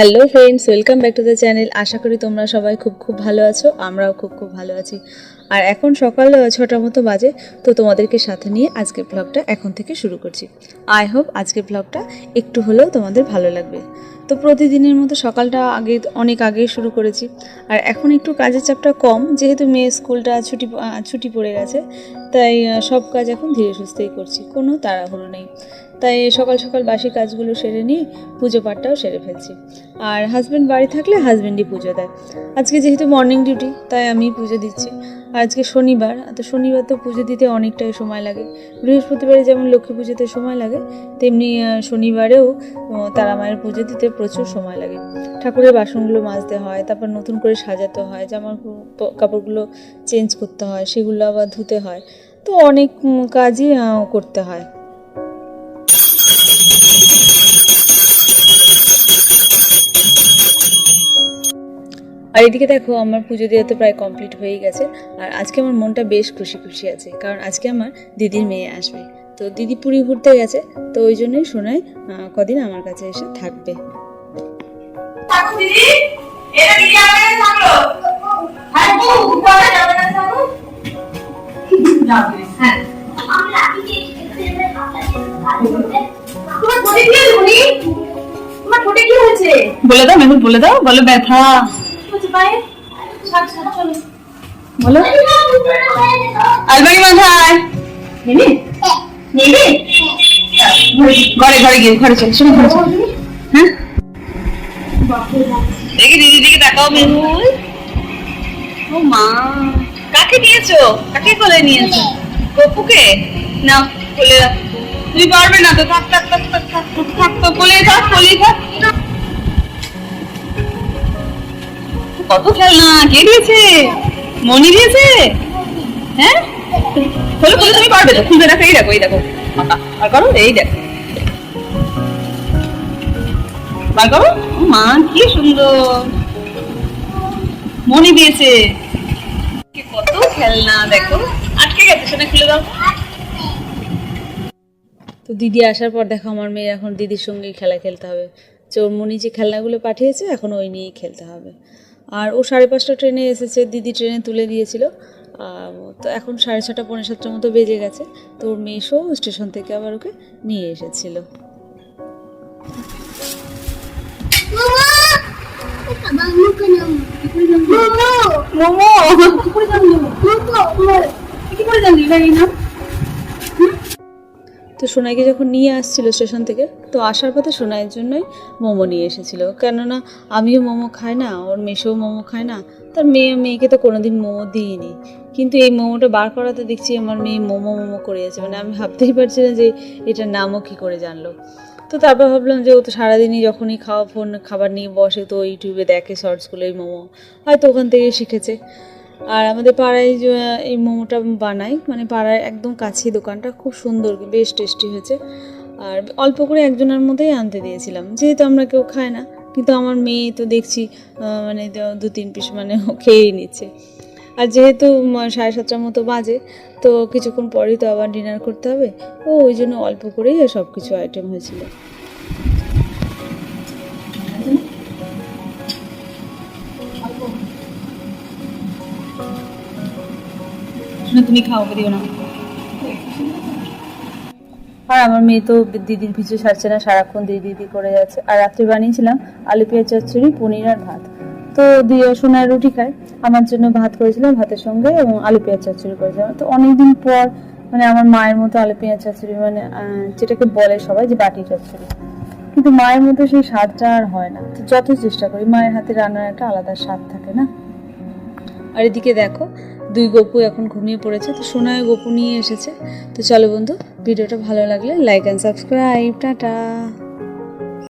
Hello friends, welcome back to the channel. আশা করি তোমরা সবাই খুব ভালো আছো। আমরাও খুব ভালো আছি। আর এখন সকাল 6টার মতো বাজে। তো তোমাদেরকে সাথে নিয়ে আজকের ব্লগটা এখন থেকে শুরু করছি। আই হোপ আজকের ব্লগটা একটু হলেও তোমাদের ভালো লাগবে। তো প্রতিদিনের মতো সকালটা অনেক আগেই শুরু করেছি। আর এখন একটু কাজের চাপটা কম, যেহেতু মেয়ের স্কুলটা ছুটি পড়ে গেছে। তাই সব কাজ এখন ধীরে সুস্থেই করছি, কোনো তাড়াহুড়ো নেই। তাই সকাল সকাল বাসি কাজগুলো সেরে নিয়ে পুজো পাঠটাও সেরে ফেলছি। আর হাজব্যান্ড বাড়ি থাকলে হাজব্যান্ডই পুজো দেয়। আজকে যেহেতু মর্নিং ডিউটি, তাই আমি পুজো দিচ্ছি। আর আজকে শনিবার, তো শনিবার তো পুজো দিতে অনেকটাই সময় লাগে। বৃহস্পতিবারে যেমন লক্ষ্মী পুজোতে সময় লাগে, তেমনি শনিবারেও তারা মায়ের পুজো দিতে প্রচুর সময় লাগে। ঠাকুরের বাসনগুলো মাজতে হয়, তারপর নতুন করে সাজাতে হয়, জামার কাপড়গুলো চেঞ্জ করতে হয়, সেগুলো আবার ধুতে হয়। তো অনেক কাজই করতে হয়। আর এদিকে দেখো, আমার পুজো দেওয়া তো প্রায় কমপ্লিট হয়ে গেছে। আর আজকে আমার মনটা বেশ খুশি আছে, কারণ আজকে আমার দিদির মেয়ে আসবে। তো দিদি পুরী ঘুরতে গেছে, তো ওই জন্যই শোনায় কদিন আমার কাছে এসে থাকবে। বলে দাও মেহুল, বলে দাও, বলো ব্যথা, বলো আলমারি মাথায় ঘরে গিয়ে ঘরে চল, শোনো ঘরে চল। হ্যাঁ, দেখি দিদির দিকে তাকাও মেহুল। ও মা, কাকে নিয়েছো? কাকে কোলে নিয়েছো? গপুকে না, কোলে দাও। তুমি পারবে না তো, থাক থাক থাক থাক থাক থাক, তো কোলে থাক, কোলে থাক। কত খেলনা, কে দিয়েছে? মনি দিয়েছে? হ্যাঁ, খোলো খোলো, তুমি পারবে তো, খুলতে দেখো। এই দেখো, এই দেখো, আর করো, এই দেখো, বার করো। মা কি সুন্দর, মনি দিয়েছে। কত খেলনা দেখো, আটকে গেছে, সেটা খুলে দাও। তো দিদি আসার পর দেখো, আমার মেয়ে এখন দিদির সঙ্গেই খেলা খেলতে হবে। মনি যে খেলনাগুলো পাঠিয়েছে, এখন ওই নিয়েই খেলতে হবে। আর ও 5:30 ট্রেনে এসেছে, দিদি ট্রেনে তুলে দিয়েছিল। তো এখন 6:30 পৌনে 7টার মতো বেজে গেছে। তো ওর মেয়েও স্টেশন থেকে আবার ওকে নিয়ে এসেছিল। তো সোনাইকে যখন নিয়ে আসছিল স্টেশন থেকে, তো আসার পথে সোনাইয়ের জন্যই মোমো নিয়ে এসেছিল। কেননা আমিও মোমো খাই না, ওর মেয়েও মোমো খায় না। তার মেয়েকে তো কোনোদিন মোমো দিইনি, কিন্তু এই মোমোটা বার করাতে দেখছি আমার মেয়ে মোমো করে আছে। মানে আমি ভাবতেই পারছি না যে এটার নামও কী করে জানলো। তো তারপর ভাবলাম যে ও তো সারাদিনই যখনই খাবার নিয়ে বসে, তো ইউটিউবে দেখে শর্টসগুলো, এই মোমো হয়তো ওখান থেকে শিখেছে। আর আমাদের পাড়ায় এই মোমোটা বানাই, মানে পাড়ায় একদম কাছেই দোকানটা, খুব সুন্দর, বেশ টেস্টি হয়েছে। আর অল্প করে একজনের মধ্যেই আনতে দিয়েছিলাম, যেহেতু আমরা কেউ খাই না। কিন্তু আমার মেয়ে তো দেখছি মানে 2-3 পিস মানে খেয়েই নিচ্ছে। আর যেহেতু 7:30টার মতো বাজে, তো কিছুক্ষণ পরেই তো আবার ডিনার করতে হবে। ওই জন্য অল্প করেই সব কিছু আইটেম হয়েছিল। তুমি খাও, দিও না। আর আমার মেয়ে তো দিদির পিছু ছাড়ছে না, সারাক্ষণ দিদি করে যাচ্ছে। আর রাত্রে বানিয়েছিলাম আলু পেঁয়াজ চচ্চড়ি, পনির আর ভাত। তো দিয়ে সোনার রুটি খায়, আমার জন্য ভাত করেছিলাম, ভাতের সঙ্গে এবং আলু পেঁয়াজ চচ্চড়ি করেছিলাম। তো অনেকদিন পর মানে আমার মায়ের মতো আলু পেঁয়াজ চচ্চড়ি, মানে যেটাকে বলে সবাই যে বাটি চচ্চড়ি, কিন্তু মায়ের মতো সেই স্বাদটা আর হয় না। তো যত চেষ্টা করি, মায়ের হাতে রান্নার একটা আলাদা স্বাদ থাকে না। আর এদিকে দেখো, 2 গপু এখন ঘুমিয়ে পড়েছে। তো সোনায় গপু নিয়ে এসেছে। তো চলো বন্ধু, ভিডিওটা ভালো লাগলে লাইক অ্যান্ড সাবস্ক্রাইব। টাটা।